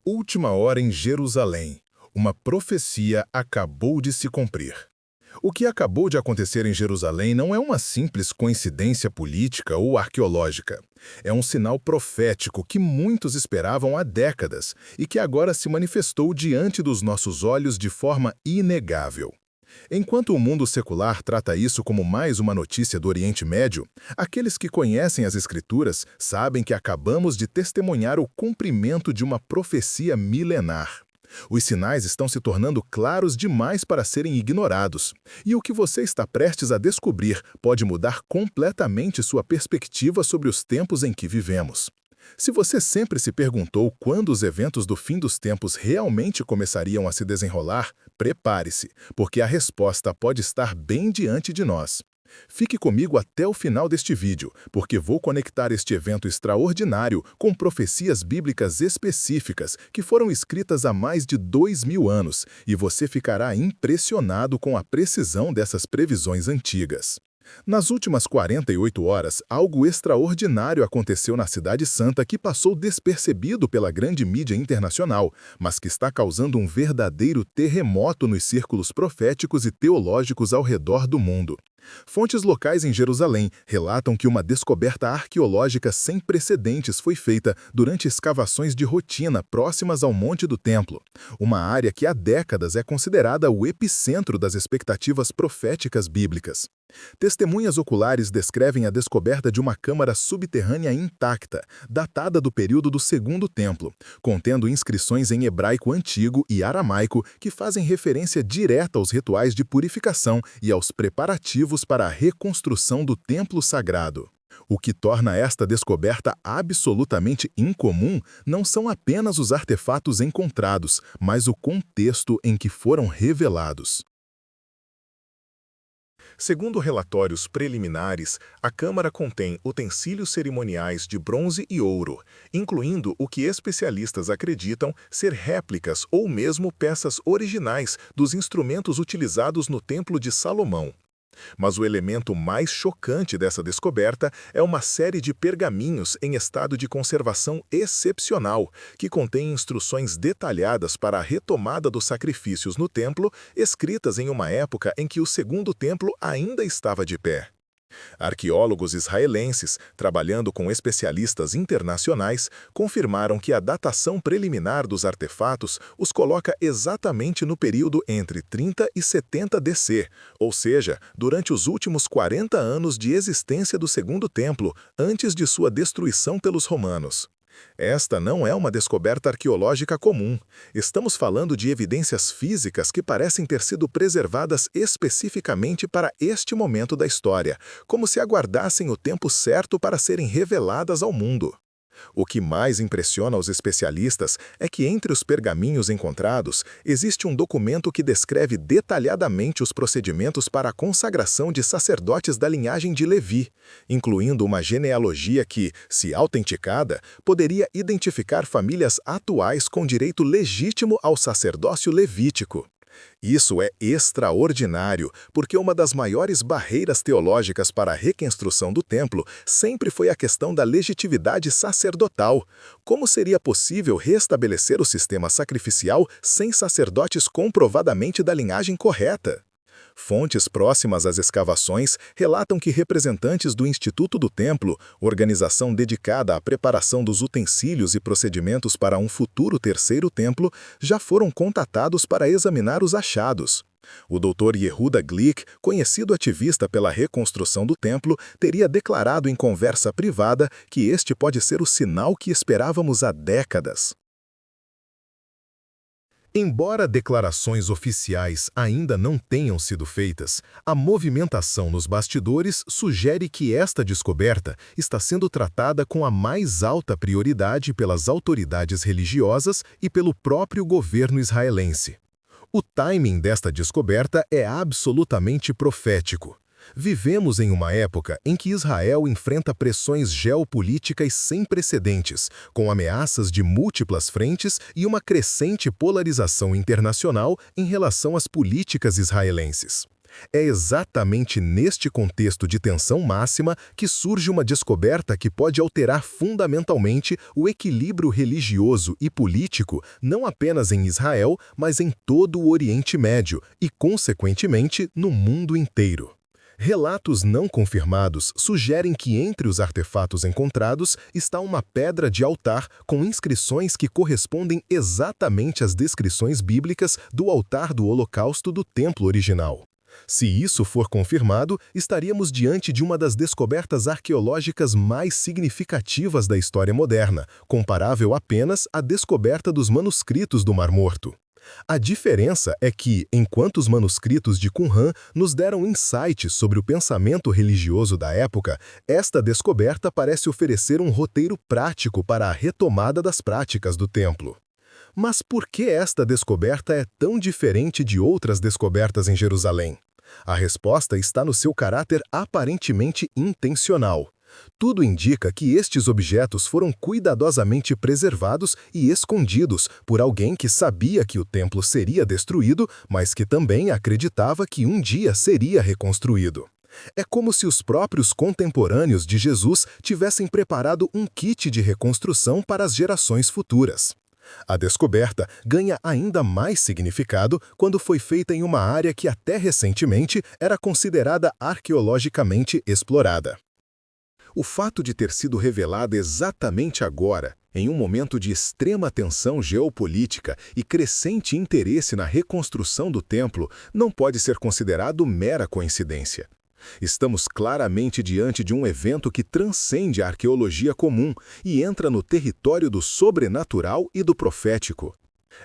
Última hora em Jerusalém. Uma profecia acabou de se cumprir. O que acabou de acontecer em Jerusalém não é uma simples coincidência política ou arqueológica. É um sinal profético que muitos esperavam há décadas e que agora se manifestou diante dos nossos olhos de forma inegável. Enquanto o mundo secular trata isso como mais uma notícia do Oriente Médio, aqueles que conhecem as Escrituras sabem que acabamos de testemunhar o cumprimento de uma profecia milenar. Os sinais estão se tornando claros demais para serem ignorados, e o que você está prestes a descobrir pode mudar completamente sua perspectiva sobre os tempos em que vivemos. Se você sempre se perguntou quando os eventos do fim dos tempos realmente começariam a se desenrolar, prepare-se, porque a resposta pode estar bem diante de nós. Fique comigo até o final deste vídeo, porque vou conectar este evento extraordinário com profecias bíblicas específicas que foram escritas há mais de 2000 anos, e você ficará impressionado com a precisão dessas previsões antigas. Nas últimas 48 horas, algo extraordinário aconteceu na Cidade Santa que passou despercebido pela grande mídia internacional, mas que está causando um verdadeiro terremoto nos círculos proféticos e teológicos ao redor do mundo. Fontes locais em Jerusalém relatam que uma descoberta arqueológica sem precedentes foi feita durante escavações de rotina próximas ao Monte do Templo, uma área que há décadas é considerada o epicentro das expectativas proféticas bíblicas. Testemunhas oculares descrevem a descoberta de uma câmara subterrânea intacta, datada do período do Segundo Templo, contendo inscrições em hebraico antigo e aramaico que fazem referência direta aos rituais de purificação e aos preparativos para a reconstrução do templo sagrado. O que torna esta descoberta absolutamente incomum não são apenas os artefatos encontrados, mas o contexto em que foram revelados. Segundo relatórios preliminares, a câmara contém utensílios cerimoniais de bronze e ouro, incluindo o que especialistas acreditam ser réplicas ou mesmo peças originais dos instrumentos utilizados no Templo de Salomão. Mas o elemento mais chocante dessa descoberta é uma série de pergaminhos em estado de conservação excepcional, que contém instruções detalhadas para a retomada dos sacrifícios no templo, escritas em uma época em que o Segundo Templo ainda estava de pé. Arqueólogos israelenses, trabalhando com especialistas internacionais, confirmaram que a datação preliminar dos artefatos os coloca exatamente no período entre 30 e 70 DC, ou seja, durante os últimos 40 anos de existência do Segundo Templo, antes de sua destruição pelos romanos. Esta não é uma descoberta arqueológica comum. Estamos falando de evidências físicas que parecem ter sido preservadas especificamente para este momento da história, como se aguardassem o tempo certo para serem reveladas ao mundo. O que mais impressiona os especialistas é que entre os pergaminhos encontrados existe um documento que descreve detalhadamente os procedimentos para a consagração de sacerdotes da linhagem de Levi, incluindo uma genealogia que, se autenticada, poderia identificar famílias atuais com direito legítimo ao sacerdócio levítico. Isso é extraordinário, porque uma das maiores barreiras teológicas para a reconstrução do templo sempre foi a questão da legitimidade sacerdotal. Como seria possível restabelecer o sistema sacrificial sem sacerdotes comprovadamente da linhagem correta? Fontes próximas às escavações relatam que representantes do Instituto do Templo, organização dedicada à preparação dos utensílios e procedimentos para um futuro terceiro templo, já foram contatados para examinar os achados. O Dr. Yehuda Glick, conhecido ativista pela reconstrução do templo, teria declarado em conversa privada que este pode ser o sinal que esperávamos há décadas. Embora declarações oficiais ainda não tenham sido feitas, a movimentação nos bastidores sugere que esta descoberta está sendo tratada com a mais alta prioridade pelas autoridades religiosas e pelo próprio governo israelense. O timing desta descoberta é absolutamente profético. Vivemos em uma época em que Israel enfrenta pressões geopolíticas sem precedentes, com ameaças de múltiplas frentes e uma crescente polarização internacional em relação às políticas israelenses. É exatamente neste contexto de tensão máxima que surge uma descoberta que pode alterar fundamentalmente o equilíbrio religioso e político não apenas em Israel, mas em todo o Oriente Médio e, consequentemente, no mundo inteiro. Relatos não confirmados sugerem que entre os artefatos encontrados está uma pedra de altar com inscrições que correspondem exatamente às descrições bíblicas do altar do Holocausto do templo original. Se isso for confirmado, estaríamos diante de uma das descobertas arqueológicas mais significativas da história moderna, comparável apenas à descoberta dos manuscritos do Mar Morto. A diferença é que, enquanto os manuscritos de Qumran nos deram insights sobre o pensamento religioso da época, esta descoberta parece oferecer um roteiro prático para a retomada das práticas do templo. Mas por que esta descoberta é tão diferente de outras descobertas em Jerusalém? A resposta está no seu caráter aparentemente intencional. Tudo indica que estes objetos foram cuidadosamente preservados e escondidos por alguém que sabia que o templo seria destruído, mas que também acreditava que um dia seria reconstruído. É como se os próprios contemporâneos de Jesus tivessem preparado um kit de reconstrução para as gerações futuras. A descoberta ganha ainda mais significado quando foi feita em uma área que até recentemente era considerada arqueologicamente explorada. O fato de ter sido revelada exatamente agora, em um momento de extrema tensão geopolítica e crescente interesse na reconstrução do templo, não pode ser considerado mera coincidência. Estamos claramente diante de um evento que transcende a arqueologia comum e entra no território do sobrenatural e do profético.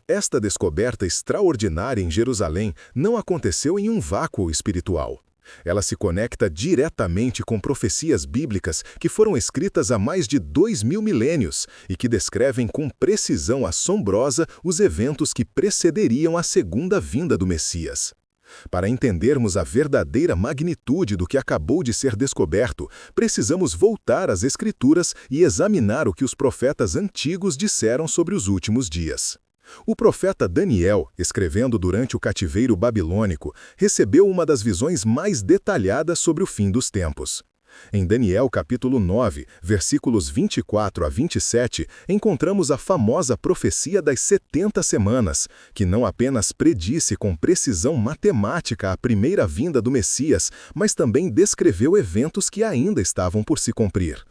Esta descoberta extraordinária em Jerusalém não aconteceu em um vácuo espiritual. Ela se conecta diretamente com profecias bíblicas que foram escritas há mais de 2000 milênios e que descrevem com precisão assombrosa os eventos que precederiam a segunda vinda do Messias. Para entendermos a verdadeira magnitude do que acabou de ser descoberto, precisamos voltar às Escrituras e examinar o que os profetas antigos disseram sobre os últimos dias. O profeta Daniel, escrevendo durante o cativeiro babilônico, recebeu uma das visões mais detalhadas sobre o fim dos tempos. Em Daniel capítulo 9, versículos 24 a 27, encontramos a famosa profecia das 70 semanas, que não apenas predisse com precisão matemática a primeira vinda do Messias, mas também descreveu eventos que ainda estavam por se cumprir.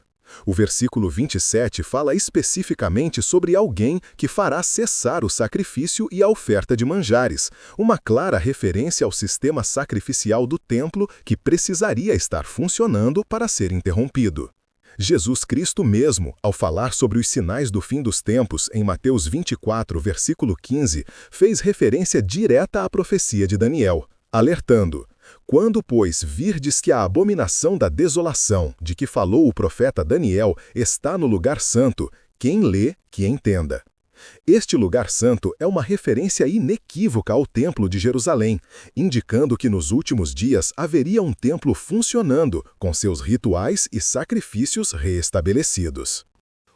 O versículo 27 fala especificamente sobre alguém que fará cessar o sacrifício e a oferta de manjares, uma clara referência ao sistema sacrificial do templo que precisaria estar funcionando para ser interrompido. Jesus Cristo mesmo, ao falar sobre os sinais do fim dos tempos, em Mateus 24, versículo 15, fez referência direta à profecia de Daniel, alertando: "Quando, pois, virdes que a abominação da desolação, de que falou o profeta Daniel, está no lugar santo, quem lê, que entenda." Este lugar santo é uma referência inequívoca ao Templo de Jerusalém, indicando que nos últimos dias haveria um templo funcionando, com seus rituais e sacrifícios reestabelecidos.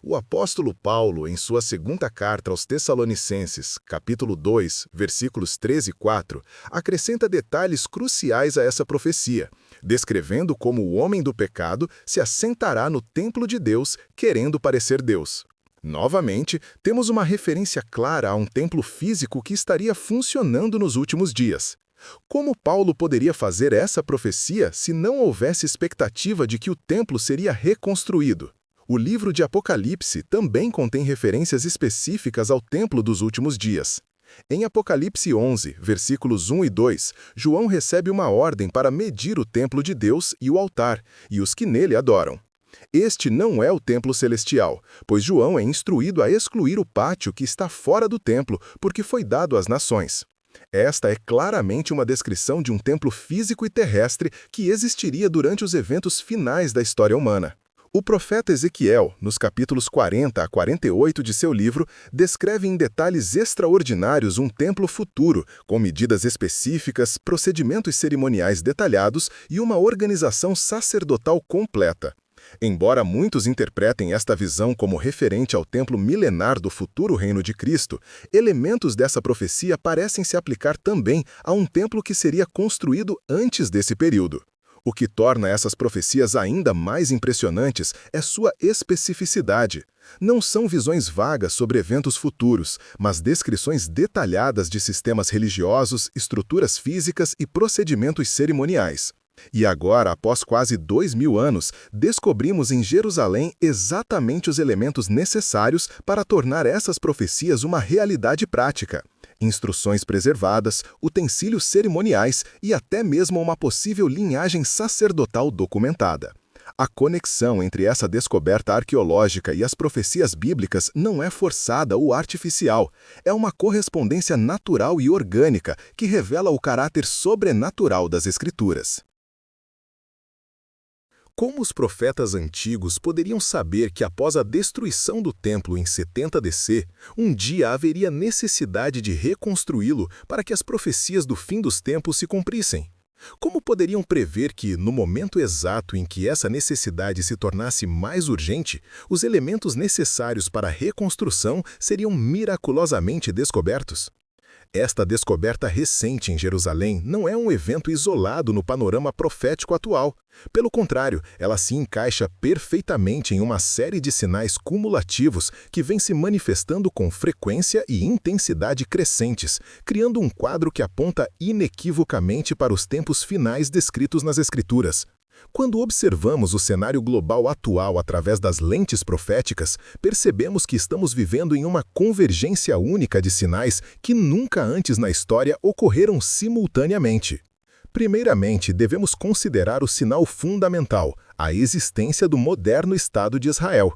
O apóstolo Paulo, em sua segunda carta aos Tessalonicenses, capítulo 2, versículos 13 e 4, acrescenta detalhes cruciais a essa profecia, descrevendo como o homem do pecado se assentará no templo de Deus, querendo parecer Deus. Novamente, temos uma referência clara a um templo físico que estaria funcionando nos últimos dias. Como Paulo poderia fazer essa profecia se não houvesse expectativa de que o templo seria reconstruído? O livro de Apocalipse também contém referências específicas ao templo dos últimos dias. Em Apocalipse 11, versículos 1 e 2, João recebe uma ordem para medir o templo de Deus e o altar, e os que nele adoram. Este não é o templo celestial, pois João é instruído a excluir o pátio que está fora do templo, porque foi dado às nações. Esta é claramente uma descrição de um templo físico e terrestre que existiria durante os eventos finais da história humana. O profeta Ezequiel, nos capítulos 40 a 48 de seu livro, descreve em detalhes extraordinários um templo futuro, com medidas específicas, procedimentos cerimoniais detalhados e uma organização sacerdotal completa. Embora muitos interpretem esta visão como referente ao templo milenar do futuro reino de Cristo, elementos dessa profecia parecem se aplicar também a um templo que seria construído antes desse período. O que torna essas profecias ainda mais impressionantes é sua especificidade. Não são visões vagas sobre eventos futuros, mas descrições detalhadas de sistemas religiosos, estruturas físicas e procedimentos cerimoniais. E agora, após quase 2000 anos, descobrimos em Jerusalém exatamente os elementos necessários para tornar essas profecias uma realidade prática. Instruções preservadas, utensílios cerimoniais e até mesmo uma possível linhagem sacerdotal documentada. A conexão entre essa descoberta arqueológica e as profecias bíblicas não é forçada ou artificial. É uma correspondência natural e orgânica que revela o caráter sobrenatural das Escrituras. Como os profetas antigos poderiam saber que após a destruição do templo em 70 DC, um dia haveria necessidade de reconstruí-lo para que as profecias do fim dos tempos se cumprissem? Como poderiam prever que, no momento exato em que essa necessidade se tornasse mais urgente, os elementos necessários para a reconstrução seriam miraculosamente descobertos? Esta descoberta recente em Jerusalém não é um evento isolado no panorama profético atual. Pelo contrário, ela se encaixa perfeitamente em uma série de sinais cumulativos que vem se manifestando com frequência e intensidade crescentes, criando um quadro que aponta inequivocamente para os tempos finais descritos nas Escrituras. Quando observamos o cenário global atual através das lentes proféticas, percebemos que estamos vivendo em uma convergência única de sinais que nunca antes na história ocorreram simultaneamente. Primeiramente, devemos considerar o sinal fundamental, a existência do moderno Estado de Israel.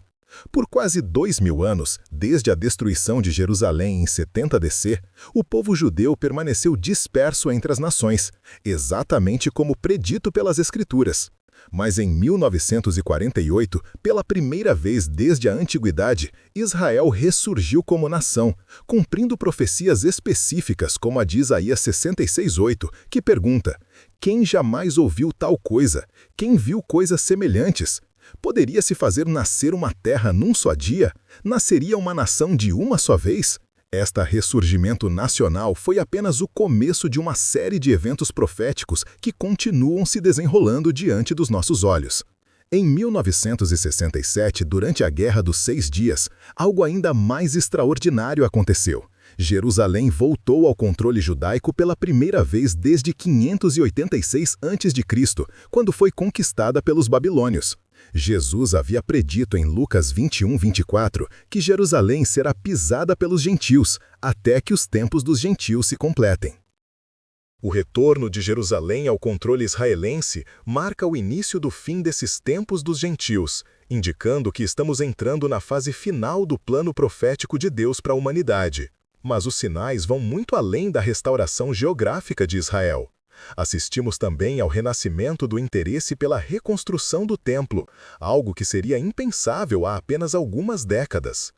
Por quase 2000 anos, desde a destruição de Jerusalém em 70 DC, o povo judeu permaneceu disperso entre as nações, exatamente como predito pelas Escrituras. Mas em 1948, pela primeira vez desde a antiguidade, Israel ressurgiu como nação, cumprindo profecias específicas como a de Isaías 66:8, que pergunta: quem jamais ouviu tal coisa? Quem viu coisas semelhantes? Poderia-se fazer nascer uma terra num só dia? Nasceria uma nação de uma só vez? Este ressurgimento nacional foi apenas o começo de uma série de eventos proféticos que continuam se desenrolando diante dos nossos olhos. Em 1967, durante a Guerra dos 6 Dias, algo ainda mais extraordinário aconteceu. Jerusalém voltou ao controle judaico pela primeira vez desde 586 a.C., quando foi conquistada pelos babilônios. Jesus havia predito em Lucas 21:24 que Jerusalém será pisada pelos gentios, até que os tempos dos gentios se completem. O retorno de Jerusalém ao controle israelense marca o início do fim desses tempos dos gentios, indicando que estamos entrando na fase final do plano profético de Deus para a humanidade. Mas os sinais vão muito além da restauração geográfica de Israel. Assistimos também ao renascimento do interesse pela reconstrução do templo, algo que seria impensável há apenas algumas décadas.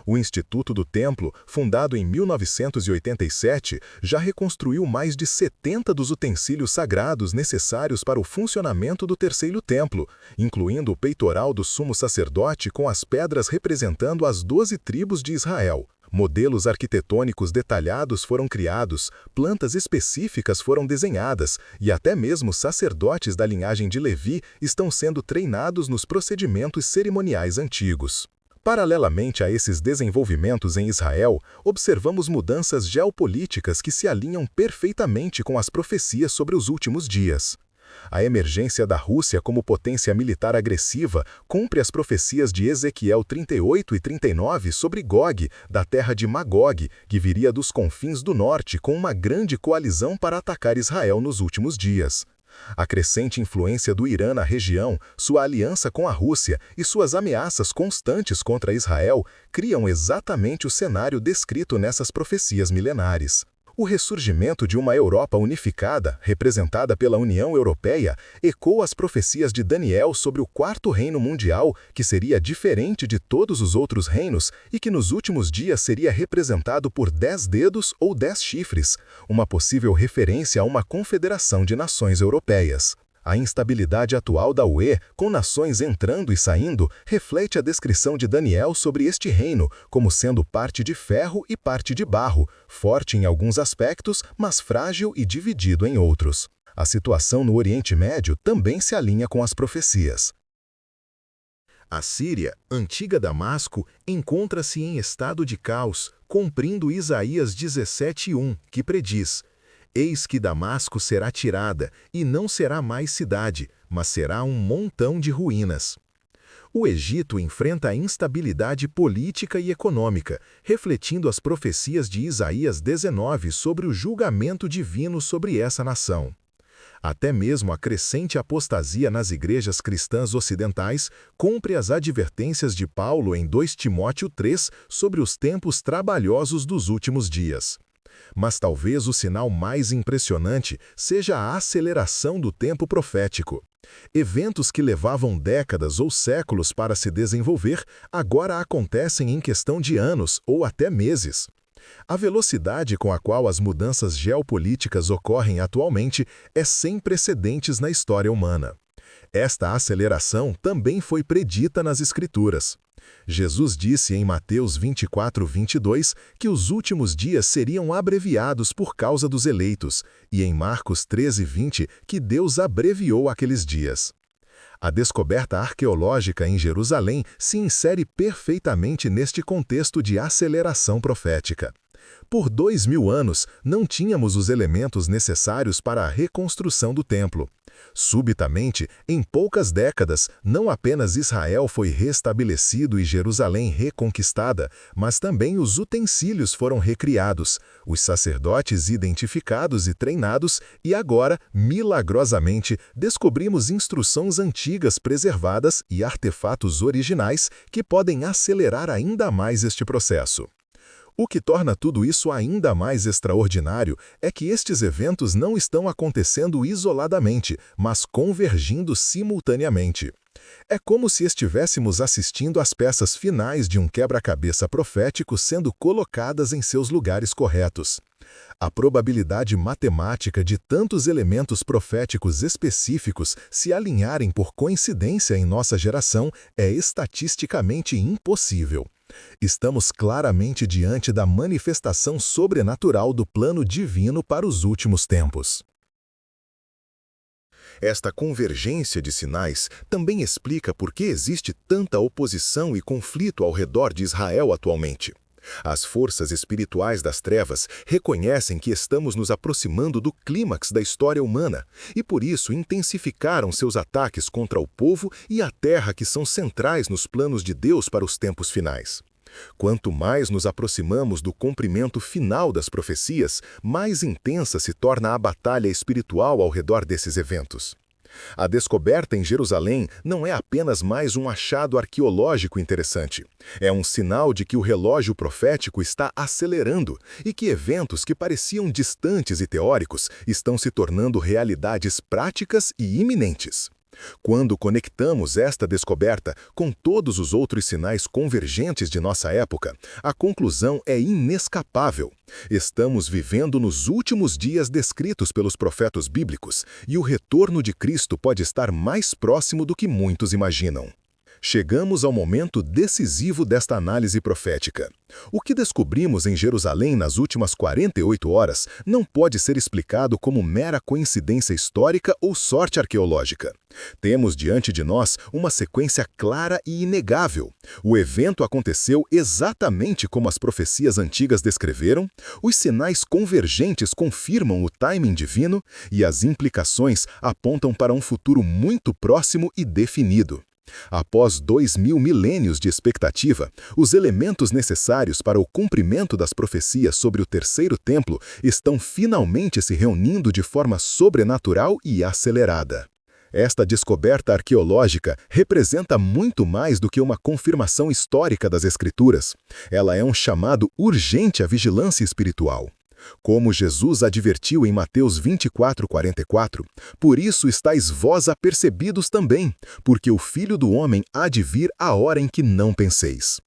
O Instituto do Templo, fundado em 1987, já reconstruiu mais de 70 dos utensílios sagrados necessários para o funcionamento do terceiro templo, incluindo o peitoral do sumo sacerdote com as pedras representando as 12 tribos de Israel. Modelos arquitetônicos detalhados foram criados, plantas específicas foram desenhadas e até mesmo sacerdotes da linhagem de Levi estão sendo treinados nos procedimentos cerimoniais antigos. Paralelamente a esses desenvolvimentos em Israel, observamos mudanças geopolíticas que se alinham perfeitamente com as profecias sobre os últimos dias. A emergência da Rússia como potência militar agressiva cumpre as profecias de Ezequiel 38 e 39 sobre Gog, da terra de Magog, que viria dos confins do norte com uma grande coalizão para atacar Israel nos últimos dias. A crescente influência do Irã na região, sua aliança com a Rússia e suas ameaças constantes contra Israel criam exatamente o cenário descrito nessas profecias milenares. O ressurgimento de uma Europa unificada, representada pela União Europeia, ecoa as profecias de Daniel sobre o quarto reino mundial, que seria diferente de todos os outros reinos e que nos últimos dias seria representado por 10 dedos ou 10 chifres, uma possível referência a uma confederação de nações europeias. A instabilidade atual da UE, com nações entrando e saindo, reflete a descrição de Daniel sobre este reino como sendo parte de ferro e parte de barro, forte em alguns aspectos, mas frágil e dividido em outros. A situação no Oriente Médio também se alinha com as profecias. A Síria, antiga Damasco, encontra-se em estado de caos, cumprindo Isaías 17:1, que prediz: Eis que Damasco será tirada, e não será mais cidade, mas será um montão de ruínas. O Egito enfrenta a instabilidade política e econômica, refletindo as profecias de Isaías 19 sobre o julgamento divino sobre essa nação. Até mesmo a crescente apostasia nas igrejas cristãs ocidentais cumpre as advertências de Paulo em 2 Timóteo 3 sobre os tempos trabalhosos dos últimos dias. Mas talvez o sinal mais impressionante seja a aceleração do tempo profético. Eventos que levavam décadas ou séculos para se desenvolver, agora acontecem em questão de anos ou até meses. A velocidade com a qual as mudanças geopolíticas ocorrem atualmente é sem precedentes na história humana. Esta aceleração também foi predita nas Escrituras. Jesus disse em Mateus 24:22 que os últimos dias seriam abreviados por causa dos eleitos, e em Marcos 13:20 que Deus abreviou aqueles dias. A descoberta arqueológica em Jerusalém se insere perfeitamente neste contexto de aceleração profética. Por 2000 anos, não tínhamos os elementos necessários para a reconstrução do templo. Subitamente, em poucas décadas, não apenas Israel foi restabelecido e Jerusalém reconquistada, mas também os utensílios foram recriados, os sacerdotes identificados e treinados, e agora, milagrosamente, descobrimos instruções antigas preservadas e artefatos originais que podem acelerar ainda mais este processo. O que torna tudo isso ainda mais extraordinário é que estes eventos não estão acontecendo isoladamente, mas convergindo simultaneamente. É como se estivéssemos assistindo às peças finais de um quebra-cabeça profético sendo colocadas em seus lugares corretos. A probabilidade matemática de tantos elementos proféticos específicos se alinharem por coincidência em nossa geração é estatisticamente impossível. Estamos claramente diante da manifestação sobrenatural do plano divino para os últimos tempos. Esta convergência de sinais também explica por que existe tanta oposição e conflito ao redor de Israel atualmente. As forças espirituais das trevas reconhecem que estamos nos aproximando do clímax da história humana e, por isso, intensificaram seus ataques contra o povo e a terra que são centrais nos planos de Deus para os tempos finais. Quanto mais nos aproximamos do cumprimento final das profecias, mais intensa se torna a batalha espiritual ao redor desses eventos. A descoberta em Jerusalém não é apenas mais um achado arqueológico interessante. É um sinal de que o relógio profético está acelerando e que eventos que pareciam distantes e teóricos estão se tornando realidades práticas e iminentes. Quando conectamos esta descoberta com todos os outros sinais convergentes de nossa época, a conclusão é inescapável. Estamos vivendo nos últimos dias descritos pelos profetas bíblicos e o retorno de Cristo pode estar mais próximo do que muitos imaginam. Chegamos ao momento decisivo desta análise profética. O que descobrimos em Jerusalém nas últimas 48 horas não pode ser explicado como mera coincidência histórica ou sorte arqueológica. Temos diante de nós uma sequência clara e inegável. O evento aconteceu exatamente como as profecias antigas descreveram, os sinais convergentes confirmam o timing divino e as implicações apontam para um futuro muito próximo e definido. Após 2000 milênios de expectativa, os elementos necessários para o cumprimento das profecias sobre o terceiro templo estão finalmente se reunindo de forma sobrenatural e acelerada. Esta descoberta arqueológica representa muito mais do que uma confirmação histórica das Escrituras. Ela é um chamado urgente à vigilância espiritual. Como Jesus advertiu em Mateus 24:44, por isso estáis vós apercebidos também, porque o Filho do Homem há de vir a hora em que não penseis.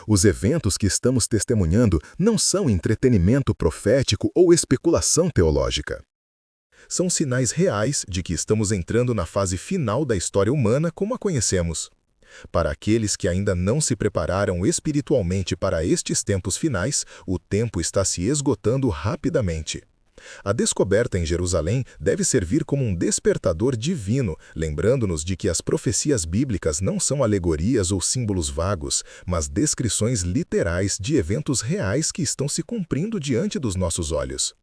Os eventos que estamos testemunhando não são entretenimento profético ou especulação teológica. são sinais reais de que estamos entrando na fase final da história humana como a conhecemos. Para aqueles que ainda não se prepararam espiritualmente para estes tempos finais, o tempo está se esgotando rapidamente. A descoberta em Jerusalém deve servir como um despertador divino, lembrando-nos de que as profecias bíblicas não são alegorias ou símbolos vagos, mas descrições literais de eventos reais que estão se cumprindo diante dos nossos olhos.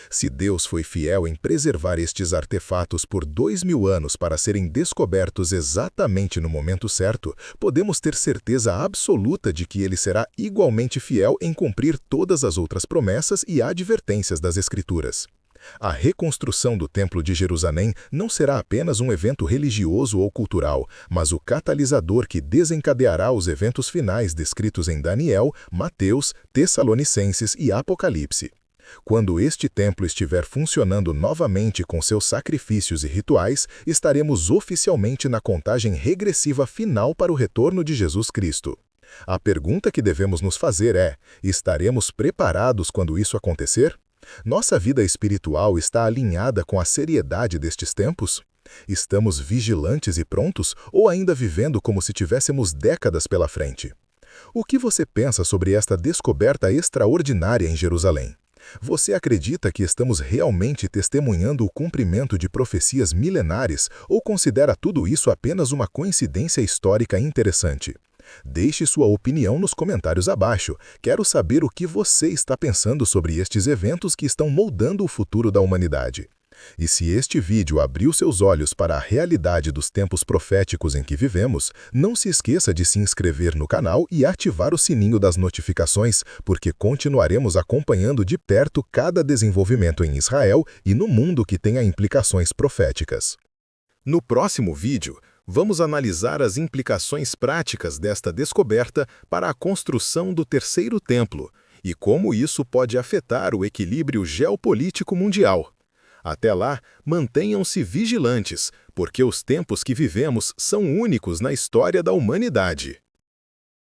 Se Deus foi fiel em preservar estes artefatos por 2000 anos para serem descobertos exatamente no momento certo, podemos ter certeza absoluta de que Ele será igualmente fiel em cumprir todas as outras promessas e advertências das Escrituras. A reconstrução do Templo de Jerusalém não será apenas um evento religioso ou cultural, mas o catalisador que desencadeará os eventos finais descritos em Daniel, Mateus, Tessalonicenses e Apocalipse. Quando este templo estiver funcionando novamente com seus sacrifícios e rituais, estaremos oficialmente na contagem regressiva final para o retorno de Jesus Cristo. A pergunta que devemos nos fazer é: estaremos preparados quando isso acontecer? Nossa vida espiritual está alinhada com a seriedade destes tempos? Estamos vigilantes e prontos ou ainda vivendo como se tivéssemos décadas pela frente? O que você pensa sobre esta descoberta extraordinária em Jerusalém? Você acredita que estamos realmente testemunhando o cumprimento de profecias milenares ou considera tudo isso apenas uma coincidência histórica interessante? Deixe sua opinião nos comentários abaixo. Quero saber o que você está pensando sobre estes eventos que estão moldando o futuro da humanidade. E se este vídeo abriu seus olhos para a realidade dos tempos proféticos em que vivemos, não se esqueça de se inscrever no canal e ativar o sininho das notificações, porque continuaremos acompanhando de perto cada desenvolvimento em Israel e no mundo que tenha implicações proféticas. No próximo vídeo, vamos analisar as implicações práticas desta descoberta para a construção do terceiro templo e como isso pode afetar o equilíbrio geopolítico mundial. Até lá, mantenham-se vigilantes, porque os tempos que vivemos são únicos na história da humanidade.